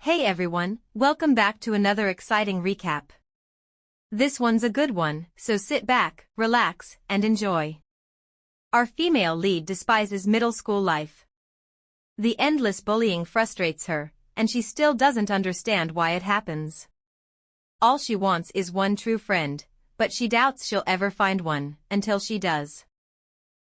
Hey everyone, welcome back to another exciting recap. This one's a good one, so sit back, relax, and enjoy. Our female lead despises middle school life. The endless bullying frustrates her, and she still doesn't understand why it happens. All she wants is one true friend, but she doubts she'll ever find one, until she does.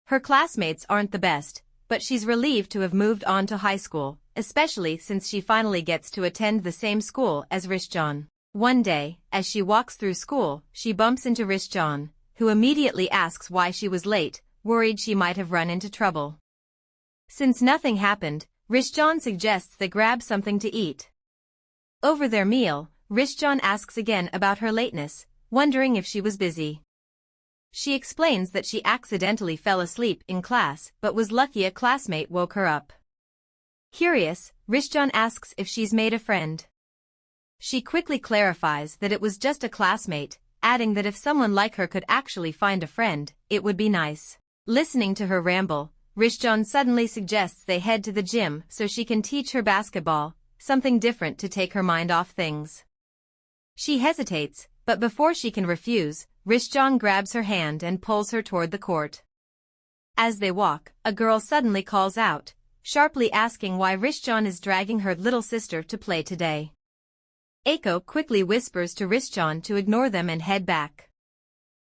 Her classmates aren't the best, but she's relieved to have moved on to high school, especially since she finally gets to attend the same school as Rishjan. One day, as she walks through school, she bumps into Rishjan, who immediately asks why she was late, worried she might have run into trouble. Since nothing happened, Rishjan suggests they grab something to eat. Over their meal, Rishjan asks again about her lateness, wondering if she was busy. She explains that she accidentally fell asleep in class but was lucky a classmate woke her up. Curious, Rishjan asks if she's made a friend. She quickly clarifies that it was just a classmate, adding that if someone like her could actually find a friend, it would be nice. Listening to her ramble, Rishjan suddenly suggests they head to the gym so she can teach her basketball, something different to take her mind off things. She hesitates, but before she can refuse, Rishjan grabs her hand and pulls her toward the court. As they walk, a girl suddenly calls out, sharply asking why Rishjan is dragging her little sister to play today. Eiko quickly whispers to Rishjan to ignore them and head back.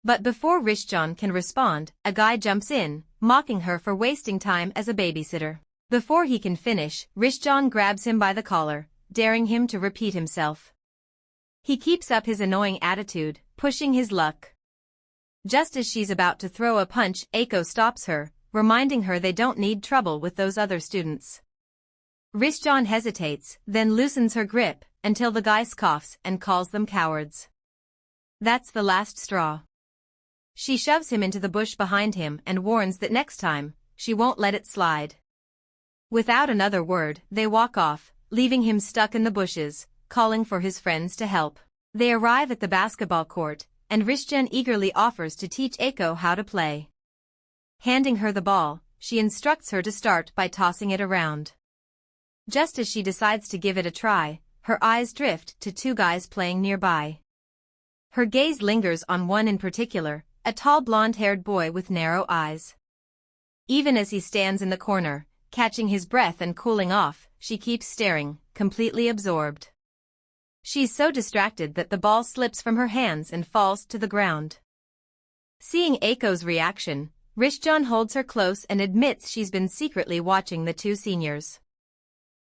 But before Rishjan can respond, a guy jumps in, mocking her for wasting time as a babysitter. Before he can finish, Rishjan grabs him by the collar, daring him to repeat himself. He keeps up his annoying attitude, pushing his luck. Just as she's about to throw a punch, Eiko stops her, reminding her they don't need trouble with those other students. Rishjan hesitates, then loosens her grip, until the guy scoffs and calls them cowards. That's the last straw. She shoves him into the bush behind him and warns that next time, she won't let it slide. Without another word, they walk off, leaving him stuck in the bushes, calling for his friends to help. They arrive at the basketball court, and Rishjan eagerly offers to teach Eiko how to play. Handing her the ball, she instructs her to start by tossing it around. Just as she decides to give it a try, her eyes drift to two guys playing nearby. Her gaze lingers on one in particular, a tall blonde-haired boy with narrow eyes. Even as he stands in the corner, catching his breath and cooling off, she keeps staring, completely absorbed. She's so distracted that the ball slips from her hands and falls to the ground. Seeing Eiko's reaction, Rishjan holds her close and admits she's been secretly watching the two seniors.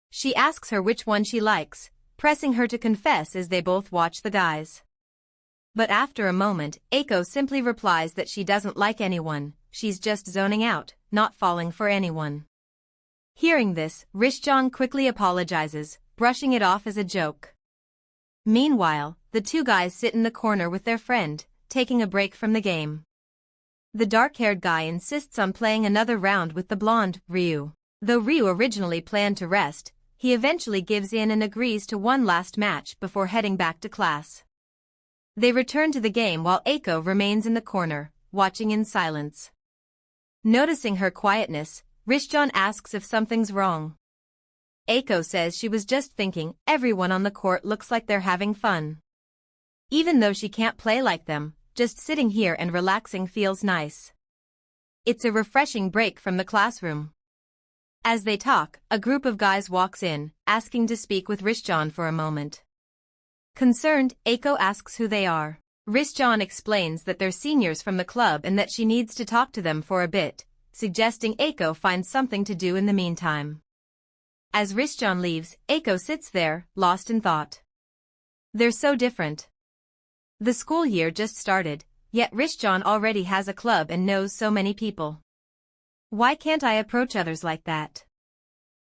She asks her which one she likes, pressing her to confess as they both watch the guys. But after a moment, Eiko simply replies that she doesn't like anyone, she's just zoning out, not falling for anyone. Hearing this, Rishjan quickly apologizes, brushing it off as a joke. Meanwhile, the two guys sit in the corner with their friend, taking a break from the game. The dark-haired guy insists on playing another round with the blonde, Ryu. Though Ryu originally planned to rest, he eventually gives in and agrees to one last match before heading back to class. They return to the game while Eiko remains in the corner, watching in silence. Noticing her quietness, Rishjan asks if something's wrong. Eiko says she was just thinking everyone on the court looks like they're having fun. Even though she can't play like them, just sitting here and relaxing feels nice. It's a refreshing break from the classroom. As they talk, a group of guys walks in, asking to speak with Rishjan for a moment. Concerned, Eiko asks who they are. Rishjan explains that they're seniors from the club and that she needs to talk to them for a bit, suggesting Eiko find something to do in the meantime. As Rishjan leaves, Eiko sits there, lost in thought. They're so different. The school year just started, yet Rishjan already has a club and knows so many people. Why can't I approach others like that?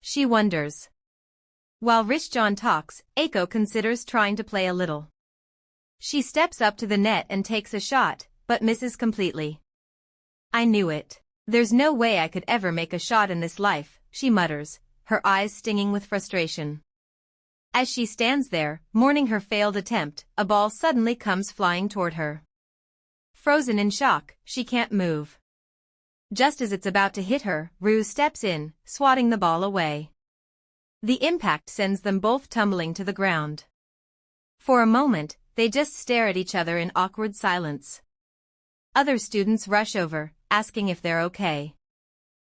She wonders. While Rishjan talks, Eiko considers trying to play a little. She steps up to the net and takes a shot, but misses completely. I knew it. There's no way I could ever make a shot in this life, she mutters, her eyes stinging with frustration. As she stands there, mourning her failed attempt, a ball suddenly comes flying toward her. Frozen in shock, she can't move. Just as it's about to hit her, Rue steps in, swatting the ball away. The impact sends them both tumbling to the ground. For a moment, they just stare at each other in awkward silence. Other students rush over, asking if they're okay.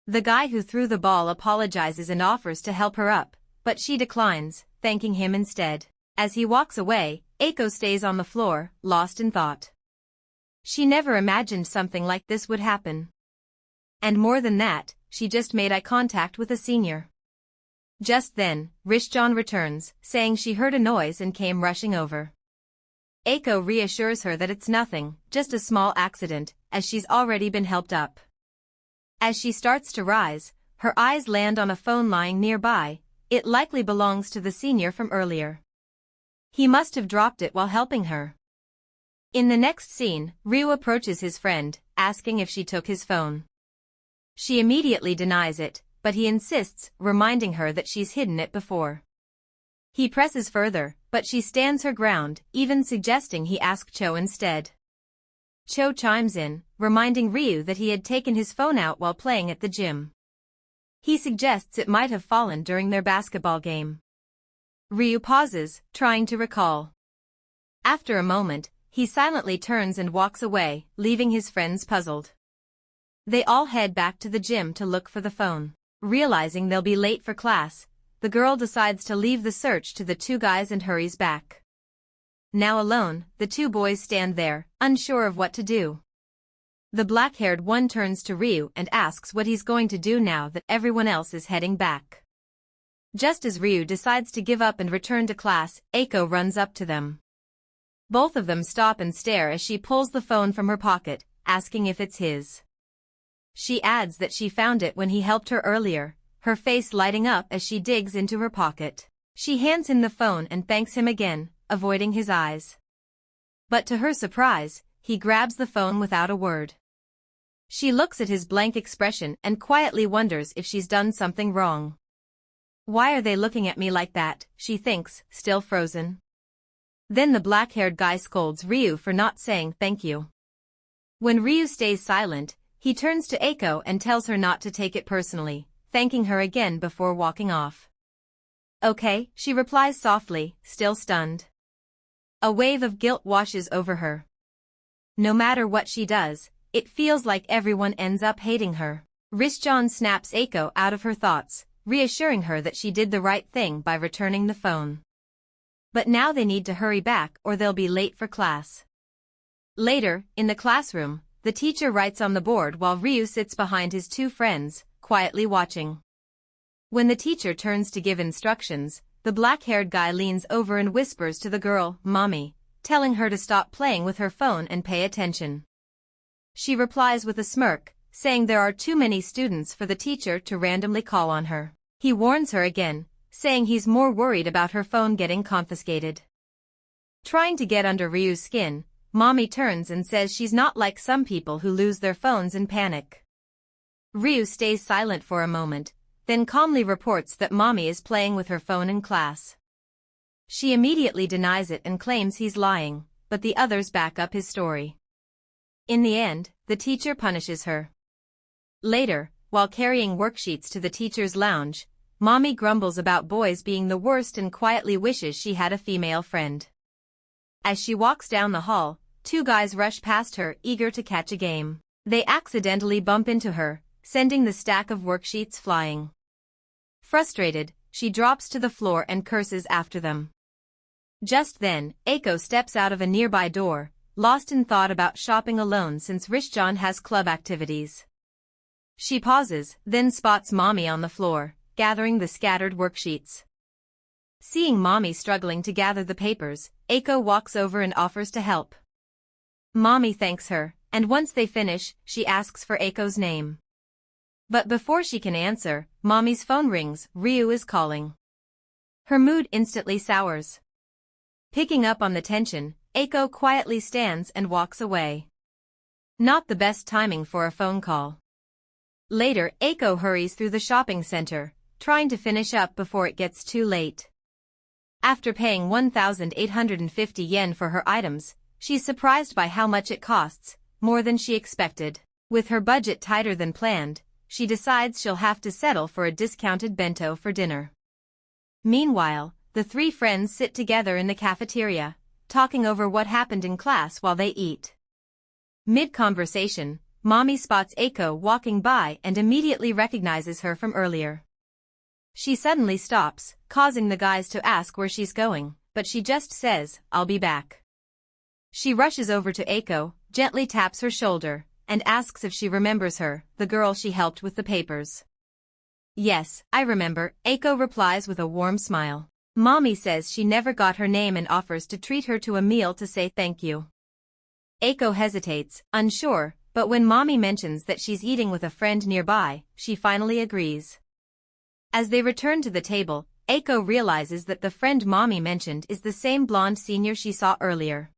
The guy who threw the ball apologizes and offers to help her up, but she declines, thanking him instead. As he walks away, Eiko stays on the floor, lost in thought. She never imagined something like this would happen. And more than that, she just made eye contact with a senior. Just then, Rishjan returns, saying she heard a noise and came rushing over. Eiko reassures her that it's nothing, just a small accident, as she's already been helped up. As she starts to rise, her eyes land on a phone lying nearby. It likely belongs to the senior from earlier. He must have dropped it while helping her. In the next scene, Ryu approaches his friend, asking if she took his phone. She immediately denies it, but he insists, reminding her that she's hidden it before. He presses further, but she stands her ground, even suggesting he ask Cho instead. Cho chimes in, reminding Ryu that he had taken his phone out while playing at the gym. He suggests it might have fallen during their basketball game. Ryu pauses, trying to recall. After a moment, he silently turns and walks away, leaving his friends puzzled. They all head back to the gym to look for the phone. Realizing they'll be late for class, the girl decides to leave the search to the two guys and hurries back. Now alone, the two boys stand there, unsure of what to do. The black-haired one turns to Ryu and asks what he's going to do now that everyone else is heading back. Just as Ryu decides to give up and return to class, Eiko runs up to them. Both of them stop and stare as she pulls the phone from her pocket, asking if it's his. She adds that she found it when he helped her earlier, her face lighting up as she digs into her pocket. She hands him the phone and thanks him again, avoiding his eyes. But to her surprise, he grabs the phone without a word. She looks at his blank expression and quietly wonders if she's done something wrong. Why are they looking at me like that, she thinks, still frozen. Then the black-haired guy scolds Ryu for not saying thank you. When Ryu stays silent, he turns to Eiko and tells her not to take it personally, thanking her again before walking off. Okay, she replies softly, still stunned. A wave of guilt washes over her. No matter what she does, it feels like everyone ends up hating her. Rishjan snaps Eiko out of her thoughts, reassuring her that she did the right thing by returning the phone. But now they need to hurry back or they'll be late for class. Later, in the classroom, the teacher writes on the board while Ryu sits behind his two friends, quietly watching. When the teacher turns to give instructions, the black-haired guy leans over and whispers to the girl, "Mommy," telling her to stop playing with her phone and pay attention. She replies with a smirk, saying there are too many students for the teacher to randomly call on her. He warns her again, saying he's more worried about her phone getting confiscated. Trying to get under Ryu's skin, Mommy turns and says she's not like some people who lose their phones in panic. Ryu stays silent for a moment, then calmly reports that Mommy is playing with her phone in class. She immediately denies it and claims he's lying, but the others back up his story. In the end, the teacher punishes her. Later, while carrying worksheets to the teacher's lounge, Mommy grumbles about boys being the worst and quietly wishes she had a female friend. As she walks down the hall, two guys rush past her, eager to catch a game. They accidentally bump into her, sending the stack of worksheets flying. Frustrated, she drops to the floor and curses after them. Just then, Eiko steps out of a nearby door, lost in thought about shopping alone since Rishjan has club activities. She pauses, then spots Mommy on the floor, gathering the scattered worksheets. Seeing Mommy struggling to gather the papers, Eiko walks over and offers to help. Mommy thanks her, and once they finish, she asks for Eiko's name. But before she can answer, Mommy's phone rings. Ryu is calling. Her mood instantly sours. Picking up on the tension, Eiko quietly stands and walks away. Not the best timing for a phone call. Later, Eiko hurries through the shopping center, trying to finish up before it gets too late. After paying 1,850 yen for her items, she's surprised by how much it costs, more than she expected. With her budget tighter than planned, she decides she'll have to settle for a discounted bento for dinner. Meanwhile, the three friends sit together in the cafeteria, talking over what happened in class while they eat. Mid-conversation, Mommy spots Aiko walking by and immediately recognizes her from earlier. She suddenly stops, causing the guys to ask where she's going, but she just says, "I'll be back." She rushes over to Aiko, gently taps her shoulder, and asks if she remembers her, the girl she helped with the papers. "Yes, I remember," Aiko replies with a warm smile. Mommy says she never got her name and offers to treat her to a meal to say thank you. Aiko hesitates, unsure, but when Mommy mentions that she's eating with a friend nearby, she finally agrees. As they return to the table, Aiko realizes that the friend Mommy mentioned is the same blonde senior she saw earlier.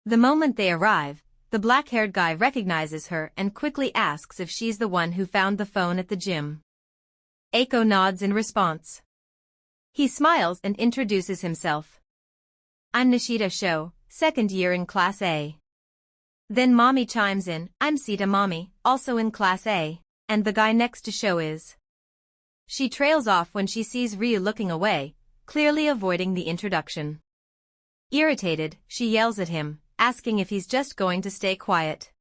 The moment they arrive, the black-haired guy recognizes her and quickly asks if she's the one who found the phone at the gym. Aiko nods in response. He smiles and introduces himself. "I'm Nishida Sho, second year in Class A." Then Mommy chimes in, "I'm Sita Mommy, also in Class A, and the guy next to Sho is." She trails off when she sees Ryu looking away, clearly avoiding the introduction. Irritated, she yells at him, asking if he's just going to stay quiet.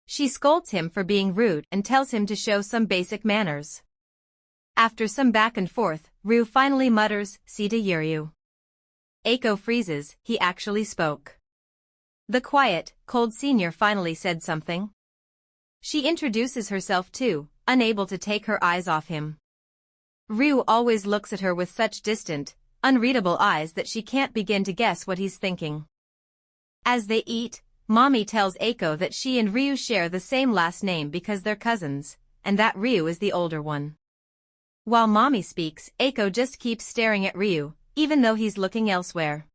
She scolds him for being rude and tells him to show some basic manners. After some back and forth, Ryu finally mutters, "Sita Yuryu." Aiko freezes, he actually spoke. The quiet, cold senior finally said something. She introduces herself too, unable to take her eyes off him. Ryu always looks at her with such distant, unreadable eyes that she can't begin to guess what he's thinking. As they eat, Mommy tells Aiko that she and Ryu share the same last name because they're cousins, and that Ryu is the older one. While Mommy speaks, Aiko just keeps staring at Ryu, even though he's looking elsewhere.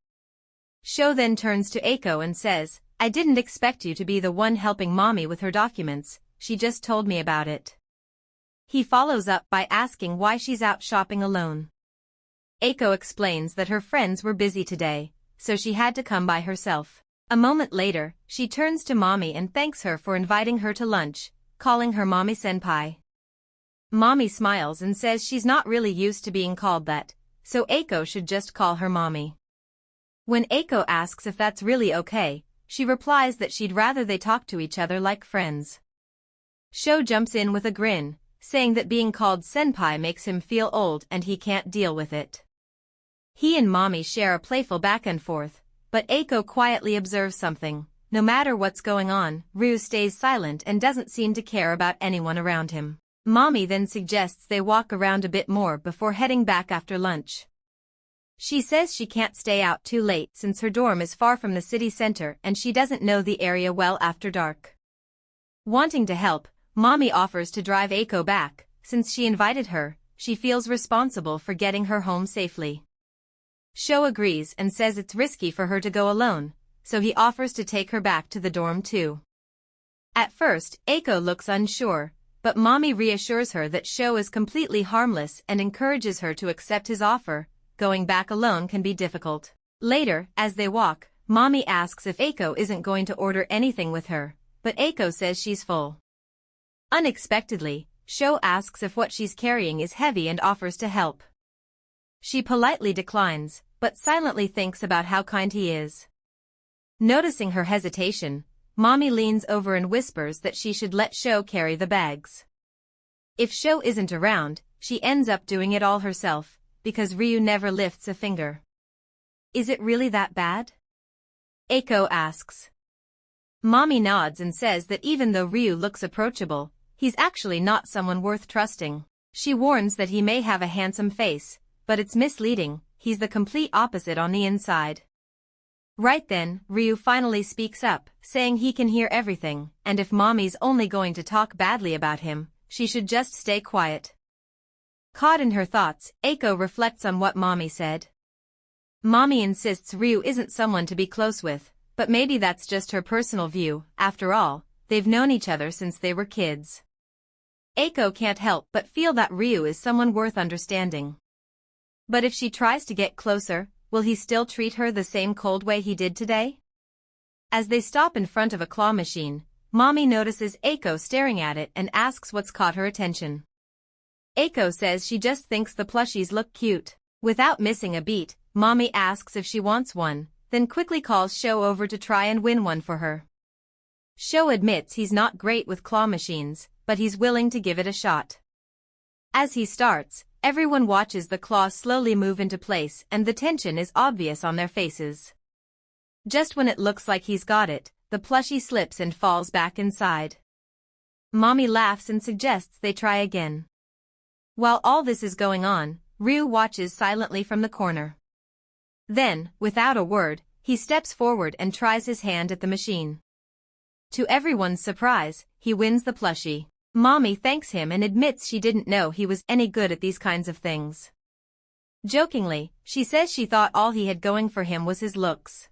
Sho then turns to Aiko and says, "I didn't expect you to be the one helping Mommy with her documents, she just told me about it." He follows up by asking why she's out shopping alone. Aiko explains that her friends were busy today, so she had to come by herself. A moment later, she turns to Mommy and thanks her for inviting her to lunch, calling her Mommy Senpai. Mommy smiles and says she's not really used to being called that, so Aiko should just call her Mommy. When Aiko asks if that's really okay, she replies that she'd rather they talk to each other like friends. Sho jumps in with a grin, saying that being called senpai makes him feel old and he can't deal with it. He and Mommy share a playful back and forth, but Aiko quietly observes something. No matter what's going on, Ryu stays silent and doesn't seem to care about anyone around him. Mommy then suggests they walk around a bit more before heading back after lunch. She says she can't stay out too late since her dorm is far from the city center and she doesn't know the area well after dark. Wanting to help, Mommy offers to drive Aiko back. Since she invited her, she feels responsible for getting her home safely. Sho agrees and says it's risky for her to go alone, so he offers to take her back to the dorm too. At first, Aiko looks unsure, but Mommy reassures her that Sho is completely harmless and encourages her to accept his offer. Going back alone can be difficult. Later, as they walk, Mommy asks if Aiko isn't going to order anything with her, but Aiko says she's full. Unexpectedly, Sho asks if what she's carrying is heavy and offers to help. She politely declines, but silently thinks about how kind he is. Noticing her hesitation, Mommy leans over and whispers that she should let Sho carry the bags. If Sho isn't around, she ends up doing it all herself, because Ryu never lifts a finger. Is it really that bad? Aiko asks. Mommy nods and says that even though Ryu looks approachable, he's actually not someone worth trusting. She warns that he may have a handsome face, but it's misleading, he's the complete opposite on the inside. Right then, Ryu finally speaks up, saying he can hear everything, and if Mommy's only going to talk badly about him, she should just stay quiet. Caught in her thoughts, Aiko reflects on what Mommy said. Mommy insists Ryu isn't someone to be close with, but maybe that's just her personal view. After all, they've known each other since they were kids. Aiko can't help but feel that Ryu is someone worth understanding. But if she tries to get closer, will he still treat her the same cold way he did today? As they stop in front of a claw machine, Mommy notices Aiko staring at it and asks what's caught her attention. Aiko says she just thinks the plushies look cute. Without missing a beat, Mommy asks if she wants one, then quickly calls Sho over to try and win one for her. Sho admits he's not great with claw machines, but he's willing to give it a shot. As he starts, everyone watches the claws slowly move into place and the tension is obvious on their faces. Just when it looks like he's got it, the plushie slips and falls back inside. Mommy laughs and suggests they try again. While all this is going on, Ryu watches silently from the corner. Then, without a word, he steps forward and tries his hand at the machine. To everyone's surprise, he wins the plushie. Mommy thanks him and admits she didn't know he was any good at these kinds of things. Jokingly, she says she thought all he had going for him was his looks.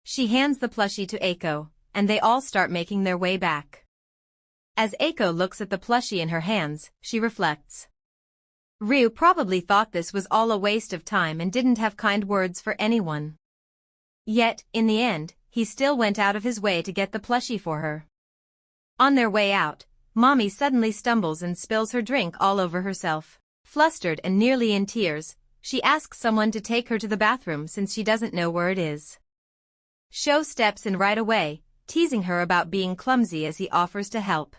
She hands the plushie to Eiko, and they all start making their way back. As Eiko looks at the plushie in her hands, she reflects. Ryu probably thought this was all a waste of time and didn't have kind words for anyone. Yet, in the end, he still went out of his way to get the plushie for her. On their way out, Mommy suddenly stumbles and spills her drink all over herself. Flustered and nearly in tears, she asks someone to take her to the bathroom since she doesn't know where it is. Sho steps in right away, teasing her about being clumsy as he offers to help.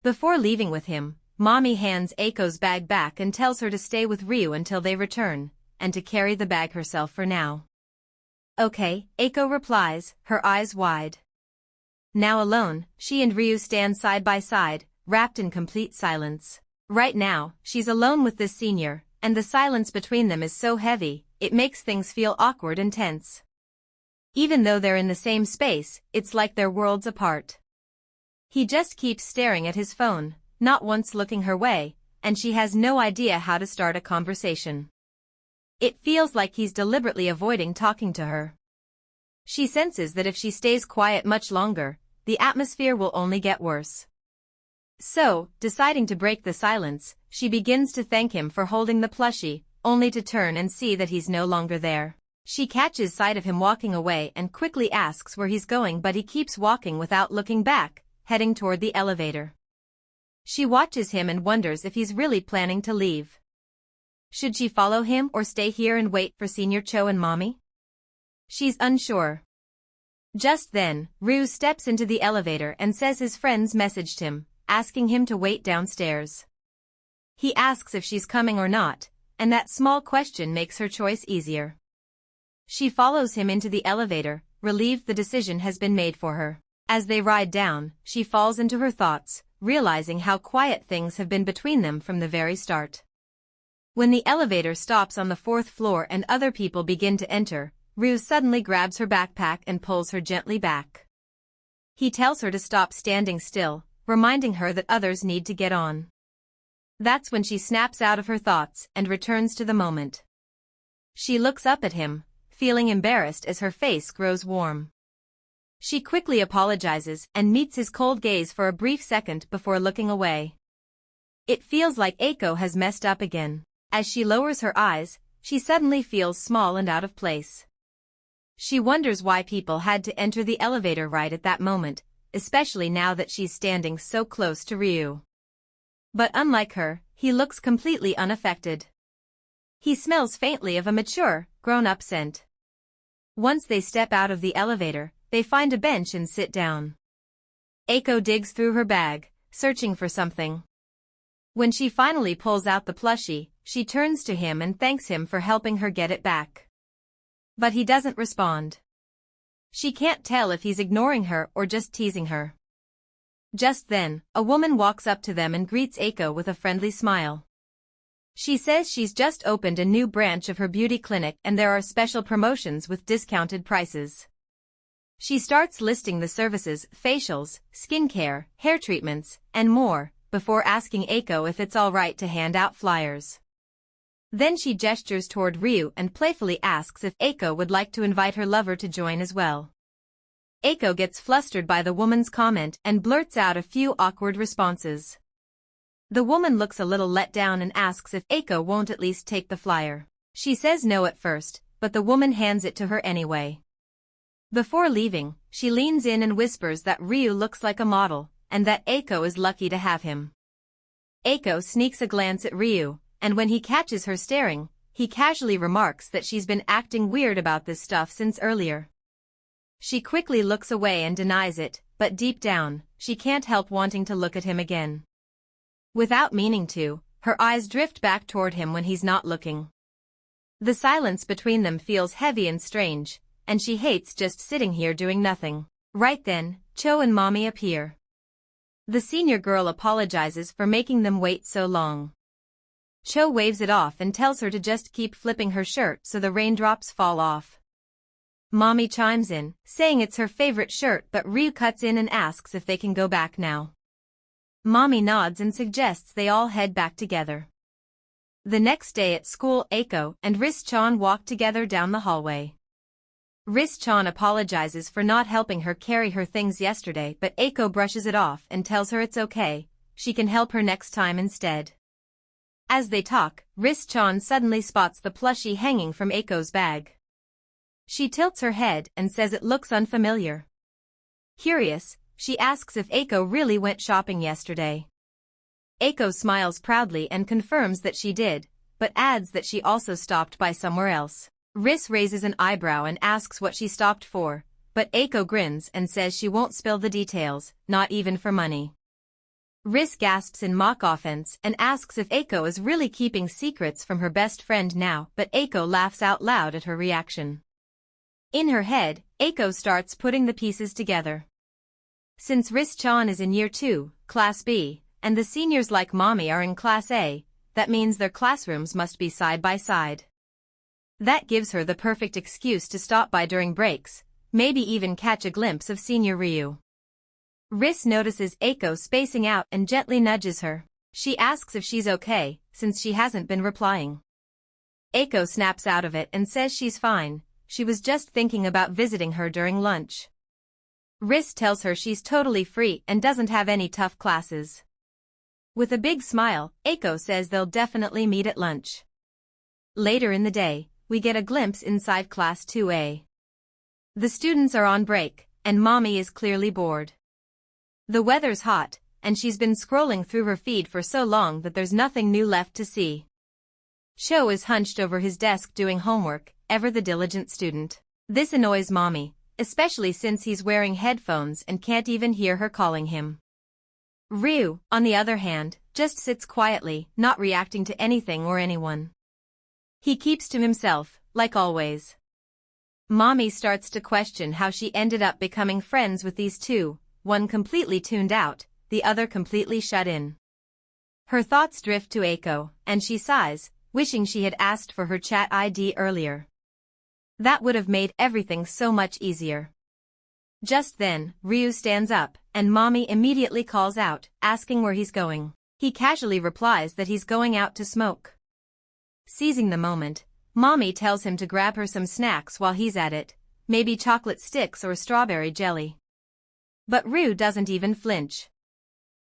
Before leaving with him, Mommy hands Eiko's bag back and tells her to stay with Ryu until they return, and to carry the bag herself for now. Okay, Eiko replies, her eyes wide. Now alone, she and Ryu stand side by side, wrapped in complete silence. Right now, she's alone with this senior, and the silence between them is so heavy, it makes things feel awkward and tense. Even though they're in the same space, it's like they're worlds apart. He just keeps staring at his phone, not once looking her way, and she has no idea how to start a conversation. It feels like he's deliberately avoiding talking to her. She senses that if she stays quiet much longer, the atmosphere will only get worse. So, deciding to break the silence, she begins to thank him for holding the plushie, only to turn and see that he's no longer there. She catches sight of him walking away and quickly asks where he's going, but he keeps walking without looking back, heading toward the elevator. She watches him and wonders if he's really planning to leave. Should she follow him or stay here and wait for Senior Cho and Mommy? She's unsure. Just then, Ryu steps into the elevator and says his friends messaged him, asking him to wait downstairs. He asks if she's coming or not, and that small question makes her choice easier. She follows him into the elevator, relieved the decision has been made for her. As they ride down, she falls into her thoughts, realizing how quiet things have been between them from the very start. When the elevator stops on the 4th floor and other people begin to enter, Ryu suddenly grabs her backpack and pulls her gently back. He tells her to stop standing still, reminding her that others need to get on. That's when she snaps out of her thoughts and returns to the moment. She looks up at him, feeling embarrassed as her face grows warm. She quickly apologizes and meets his cold gaze for a brief second before looking away. It feels like Eiko has messed up again. As she lowers her eyes, she suddenly feels small and out of place. She wonders why people had to enter the elevator right at that moment, especially now that she's standing so close to Ryu. But unlike her, he looks completely unaffected. He smells faintly of a mature, grown-up scent. Once they step out of the elevator, they find a bench and sit down. Eiko digs through her bag, searching for something. When she finally pulls out the plushie, she turns to him and thanks him for helping her get it back. But he doesn't respond. She can't tell if he's ignoring her or just teasing her. Just then, a woman walks up to them and greets Eiko with a friendly smile. She says she's just opened a new branch of her beauty clinic and there are special promotions with discounted prices. She starts listing the services, facials, skincare, hair treatments, and more, before asking Eiko if it's all right to hand out flyers. Then she gestures toward Ryu and playfully asks if Eiko would like to invite her lover to join as well. Eiko gets flustered by the woman's comment and blurts out a few awkward responses. The woman looks a little let down and asks if Eiko won't at least take the flyer. She says no at first, but the woman hands it to her anyway. Before leaving, she leans in and whispers that Ryu looks like a model, and that Eiko is lucky to have him. Eiko sneaks a glance at Ryu, and when he catches her staring, he casually remarks that she's been acting weird about this stuff since earlier. She quickly looks away and denies it, but deep down, she can't help wanting to look at him again. Without meaning to, her eyes drift back toward him when he's not looking. The silence between them feels heavy and strange, and she hates just sitting here doing nothing. Right then, Cho and Mommy appear. The senior girl apologizes for making them wait so long. Cho waves it off and tells her to just keep flipping her shirt so the raindrops fall off. Mommy chimes in, saying it's her favorite shirt, but Ryu cuts in and asks if they can go back now. Mommy nods and suggests they all head back together. The next day at school, Eiko and Ris-chan walk together down the hallway. Ris-chan apologizes for not helping her carry her things yesterday, but Eiko brushes it off and tells her it's okay, she can help her next time instead. As they talk, Ris-chan suddenly spots the plushie hanging from Eiko's bag. She tilts her head and says it looks unfamiliar. Curious, she asks if Eiko really went shopping yesterday. Eiko smiles proudly and confirms that she did, but adds that she also stopped by somewhere else. Ris raises an eyebrow and asks what she stopped for, but Eiko grins and says she won't spill the details, not even for money. Ris gasps in mock offense and asks if Eiko is really keeping secrets from her best friend now, but Eiko laughs out loud at her reaction. In her head, Eiko starts putting the pieces together. Since Ris-chan is in Year 2, Class B, and the seniors like Mommy are in Class A, that means their classrooms must be side by side. That gives her the perfect excuse to stop by during breaks, maybe even catch a glimpse of Senior Ryu. Ris notices Eiko spacing out and gently nudges her. She asks if she's okay, since she hasn't been replying. Eiko snaps out of it and says she's fine. She was just thinking about visiting her during lunch. Ris tells her she's totally free and doesn't have any tough classes. With a big smile, Eiko says they'll definitely meet at lunch. Later in the day, we get a glimpse inside Class 2A. The students are on break, and Mommy is clearly bored. The weather's hot, and she's been scrolling through her feed for so long that there's nothing new left to see. Cho is hunched over his desk doing homework, ever the diligent student. This annoys Mommy, especially since he's wearing headphones and can't even hear her calling him. Ryu, on the other hand, just sits quietly, not reacting to anything or anyone. He keeps to himself, like always. Mommy starts to question how she ended up becoming friends with these two, one completely tuned out, the other completely shut in. Her thoughts drift to Eiko, and she sighs, wishing she had asked for her chat ID earlier. That would have made everything so much easier. Just then, Ryu stands up, and Mommy immediately calls out, asking where he's going. He casually replies that he's going out to smoke. Seizing the moment, Mommy tells him to grab her some snacks while he's at it, maybe chocolate sticks or strawberry jelly. But Ryu doesn't even flinch.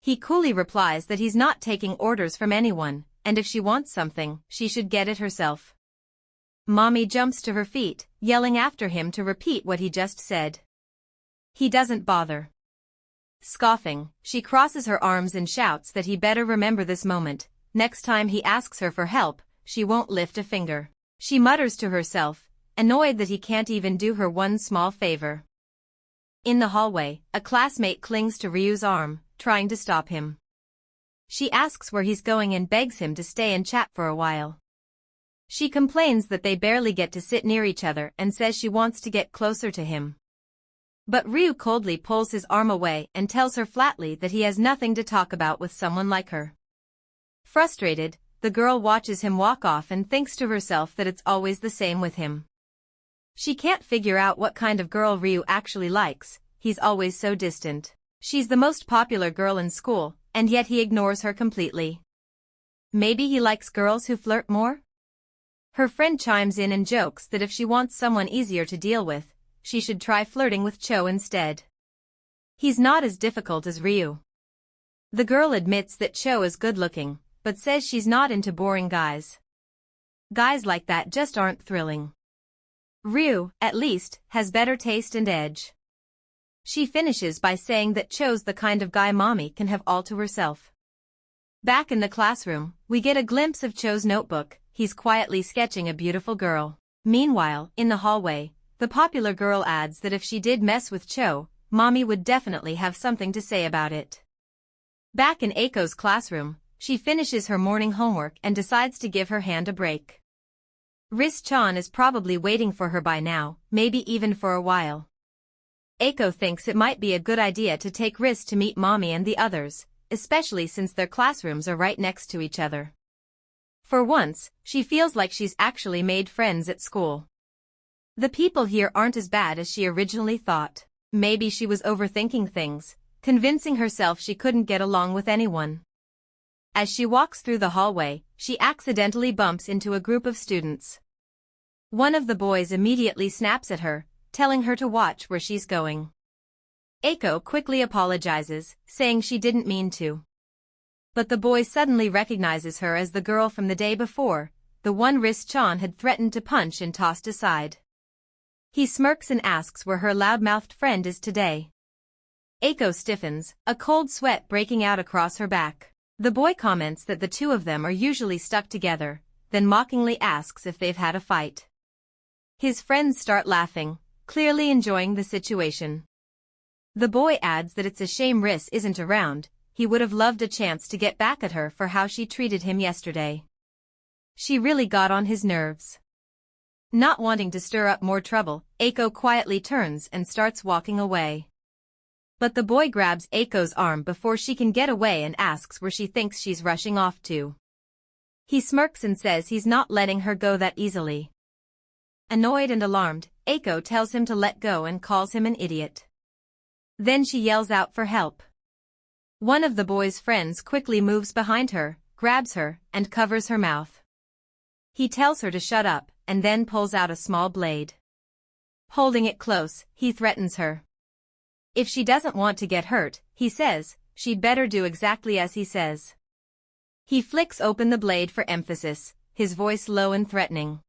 He coolly replies that he's not taking orders from anyone, and if she wants something, she should get it herself. Mommy jumps to her feet, yelling after him to repeat what he just said. He doesn't bother. Scoffing, she crosses her arms and shouts that he better remember this moment. Next time he asks her for help, she won't lift a finger. She mutters to herself, annoyed that he can't even do her one small favor. In the hallway, a classmate clings to Ryu's arm, trying to stop him. She asks where he's going and begs him to stay and chat for a while. She complains that they barely get to sit near each other and says she wants to get closer to him. But Ryu coldly pulls his arm away and tells her flatly that he has nothing to talk about with someone like her. Frustrated, the girl watches him walk off and thinks to herself that it's always the same with him. She can't figure out what kind of girl Ryu actually likes, he's always so distant. She's the most popular girl in school, and yet he ignores her completely. Maybe he likes girls who flirt more? Her friend chimes in and jokes that if she wants someone easier to deal with, she should try flirting with Cho instead. He's not as difficult as Ryu. The girl admits that Cho is good-looking, but says she's not into boring guys. Guys like that just aren't thrilling. Ryu, at least, has better taste and edge. She finishes by saying that Cho's the kind of guy Mommy can have all to herself. Back in the classroom, we get a glimpse of Cho's notebook. he's quietly sketching a beautiful girl. Meanwhile, in the hallway, the popular girl adds that if she did mess with Cho, mommy would definitely have something to say about it. Back in Aiko's classroom, she finishes her morning homework and decides to give her hand a break. Riz-chan is probably waiting for her by now, maybe even for a while. Aiko thinks it might be a good idea to take Riz to meet mommy and the others, especially since their classrooms are right next to each other. For once, she feels like she's actually made friends at school. The people here aren't as bad as she originally thought. Maybe she was overthinking things, convincing herself she couldn't get along with anyone. As she walks through the hallway, she accidentally bumps into a group of students. One of the boys immediately snaps at her, telling her to watch where she's going. Aiko quickly apologizes, saying she didn't mean to. But the boy suddenly recognizes her as the girl from the day before, the one Riz-chan had threatened to punch and tossed aside. He smirks and asks where her loudmouthed friend is today. Aiko stiffens, a cold sweat breaking out across her back. The boy comments that the two of them are usually stuck together, then mockingly asks if they've had a fight. His friends start laughing, clearly enjoying the situation. The boy adds that it's a shame Riz isn't around, he would have loved a chance to get back at her for how she treated him yesterday. She really got on his nerves. Not wanting to stir up more trouble, Aiko quietly turns and starts walking away. But the boy grabs Aiko's arm before she can get away and asks where she thinks she's rushing off to. He smirks and says he's not letting her go that easily. Annoyed and alarmed, Aiko tells him to let go and calls him an idiot. Then she yells out for help. One of the boy's friends quickly moves behind her, grabs her, and covers her mouth. He tells her to shut up, and then pulls out a small blade. Holding it close, he threatens her. If she doesn't want to get hurt, he says, she'd better do exactly as he says. He flicks open the blade for emphasis, his voice low and threatening.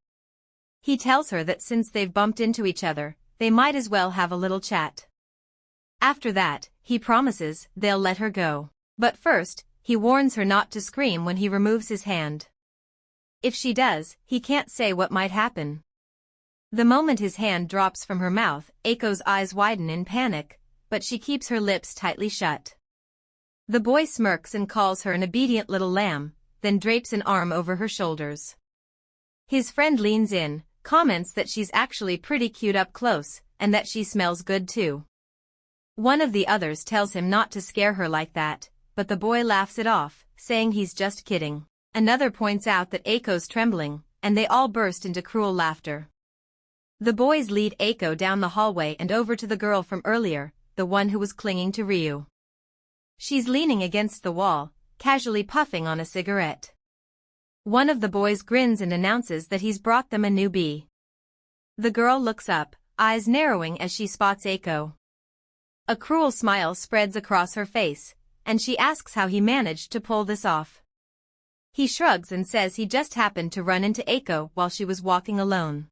He tells her that since they've bumped into each other, they might as well have a little chat. After that, he promises they'll let her go. But first, he warns her not to scream when he removes his hand. If she does, he can't say what might happen. The moment his hand drops from her mouth, Aiko's eyes widen in panic, but she keeps her lips tightly shut. The boy smirks and calls her an obedient little lamb, then drapes an arm over her shoulders. His friend leans in, comments that she's actually pretty cute up close, and that she smells good too. One of the others tells him not to scare her like that, but the boy laughs it off, saying he's just kidding. Another points out that Aiko's trembling, and they all burst into cruel laughter. The boys lead Aiko down the hallway and over to the girl from earlier, the one who was clinging to Ryu. She's leaning against the wall, casually puffing on a cigarette. One of the boys grins and announces that he's brought them a new bee. The girl looks up, eyes narrowing as she spots Aiko. A cruel smile spreads across her face, and she asks how he managed to pull this off. He shrugs and says he just happened to run into Aiko while she was walking alone.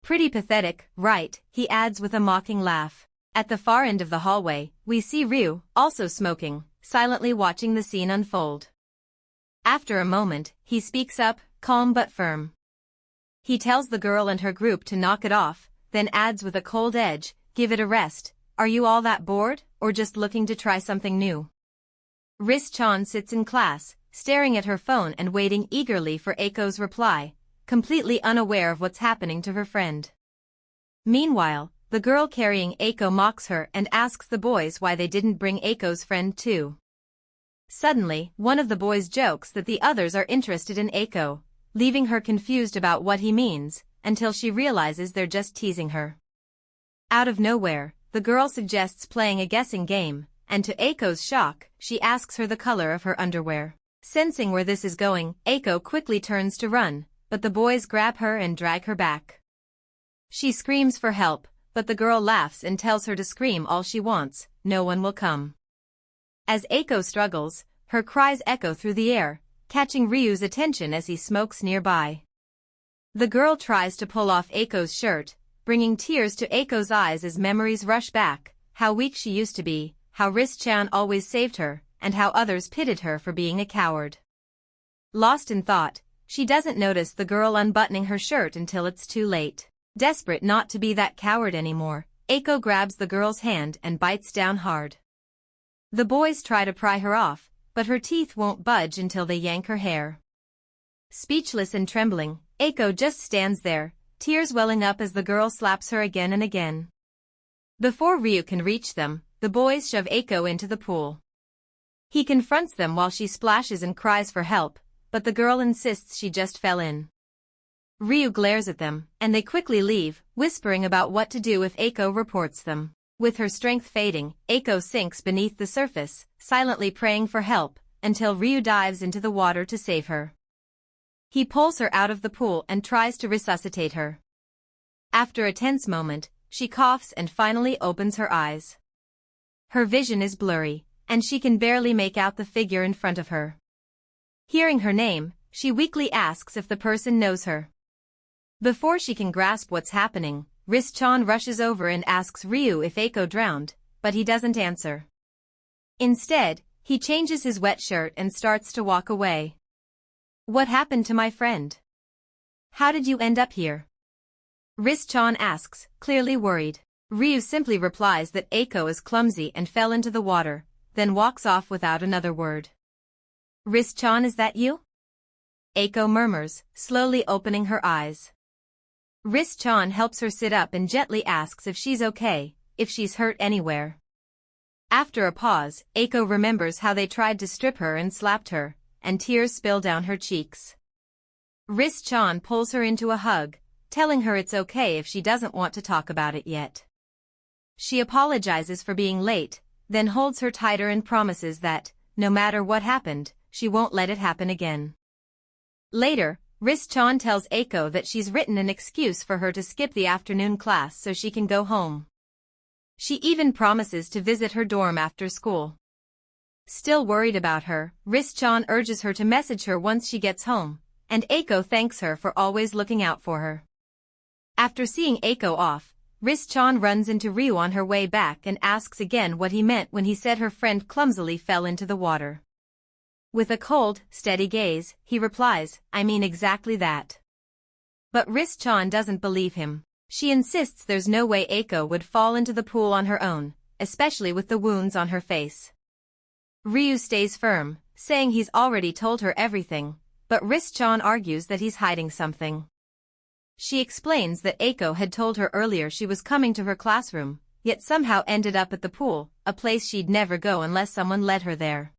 Pretty pathetic, right? He adds with a mocking laugh. At the far end of the hallway, we see Ryu, also smoking, silently watching the scene unfold. After a moment, he speaks up, calm but firm. He tells the girl and her group to knock it off, then adds with a cold edge, give it a rest. Are you all that bored, or just looking to try something new? Riz-chan sits in class, staring at her phone and waiting eagerly for Aiko's reply, completely unaware of what's happening to her friend. Meanwhile, the girl carrying Aiko mocks her and asks the boys why they didn't bring Aiko's friend too. Suddenly, one of the boys jokes that the others are interested in Aiko, leaving her confused about what he means, until she realizes they're just teasing her. Out of nowhere, the girl suggests playing a guessing game, and to Aiko's shock, she asks her the color of her underwear. Sensing where this is going, Aiko quickly turns to run, but the boys grab her and drag her back. She screams for help, but the girl laughs and tells her to scream all she wants, no one will come. As Aiko struggles, her cries echo through the air, catching Ryu's attention as he smokes nearby. The girl tries to pull off Aiko's shirt, bringing tears to Aiko's eyes as memories rush back, how weak she used to be, how Riz-chan always saved her, and how others pitied her for being a coward. Lost in thought, she doesn't notice the girl unbuttoning her shirt until it's too late. Desperate not to be that coward anymore, Eiko grabs the girl's hand and bites down hard. The boys try to pry her off, but her teeth won't budge until they yank her hair. Speechless and trembling, Eiko just stands there, tears welling up as the girl slaps her again and again. Before Ryu can reach them, the boys shove Eiko into the pool. He confronts them while she splashes and cries for help, but the girl insists she just fell in. Ryu glares at them, and they quickly leave, whispering about what to do if Eiko reports them. With her strength fading, Eiko sinks beneath the surface, silently praying for help, until Ryu dives into the water to save her. He pulls her out of the pool and tries to resuscitate her. After a tense moment, she coughs and finally opens her eyes. Her vision is blurry, and she can barely make out the figure in front of her. Hearing her name, she weakly asks if the person knows her. Before she can grasp what's happening, Riz-chan rushes over and asks Ryu if Eiko drowned, but he doesn't answer. Instead, he changes his wet shirt and starts to walk away. "What happened to my friend? How did you end up here?" Riz-chan asks, clearly worried. Ryu simply replies that Eiko is clumsy and fell into the water, then walks off without another word. "Riz-chan, is that you?" Eiko murmurs, slowly opening her eyes. Riz-chan helps her sit up and gently asks if she's okay, if she's hurt anywhere. After a pause, Eiko remembers how they tried to strip her and slapped her, and tears spill down her cheeks. Riz-chan pulls her into a hug, telling her it's okay if she doesn't want to talk about it yet. She apologizes for being late, then holds her tighter and promises that, no matter what happened, she won't let it happen again. Later, Riz-chan tells Eiko that she's written an excuse for her to skip the afternoon class so she can go home. She even promises to visit her dorm after school. Still worried about her, Riz-chan urges her to message her once she gets home, and Eiko thanks her for always looking out for her. After seeing Eiko off, Riz-chan runs into Ryu on her way back and asks again what he meant when he said her friend clumsily fell into the water. With a cold, steady gaze, he replies, "I mean exactly that." But Riz-chan doesn't believe him. She insists there's no way Eiko would fall into the pool on her own, especially with the wounds on her face. Ryu stays firm, saying he's already told her everything, but Riz-chan argues that he's hiding something. She explains that Eiko had told her earlier she was coming to her classroom, yet somehow ended up at the pool, a place she'd never go unless someone led her there.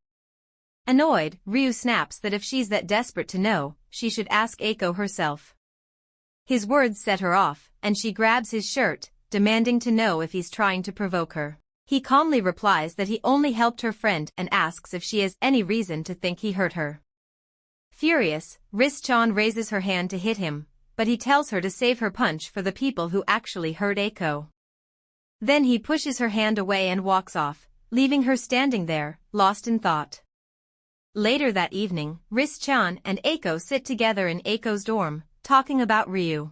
Annoyed, Ryu snaps that if she's that desperate to know, she should ask Eiko herself. His words set her off, and she grabs his shirt, demanding to know if he's trying to provoke her. He calmly replies that he only helped her friend and asks if she has any reason to think he hurt her. Furious, Riz-chan raises her hand to hit him, but he tells her to save her punch for the people who actually hurt Eiko. Then he pushes her hand away and walks off, leaving her standing there, lost in thought. Later that evening, Riz-chan and Eiko sit together in Eiko's dorm, talking about Ryu.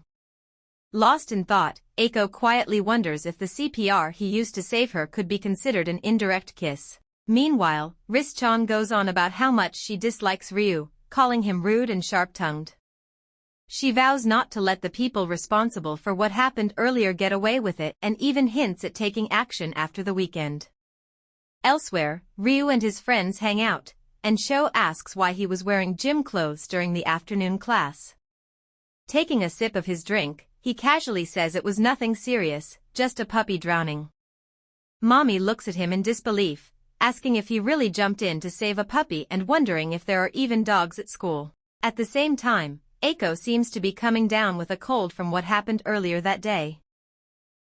Lost in thought, Eiko quietly wonders if the CPR he used to save her could be considered an indirect kiss. Meanwhile, Riz-chan goes on about how much she dislikes Ryu, calling him rude and sharp-tongued. She vows not to let the people responsible for what happened earlier get away with it and even hints at taking action after the weekend. Elsewhere, Ryu and his friends hang out, and Sho asks why he was wearing gym clothes during the afternoon class. Taking a sip of his drink, he casually says it was nothing serious, just a puppy drowning. Mommy looks at him in disbelief, asking if he really jumped in to save a puppy and wondering if there are even dogs at school. At the same time, Eiko seems to be coming down with a cold from what happened earlier that day.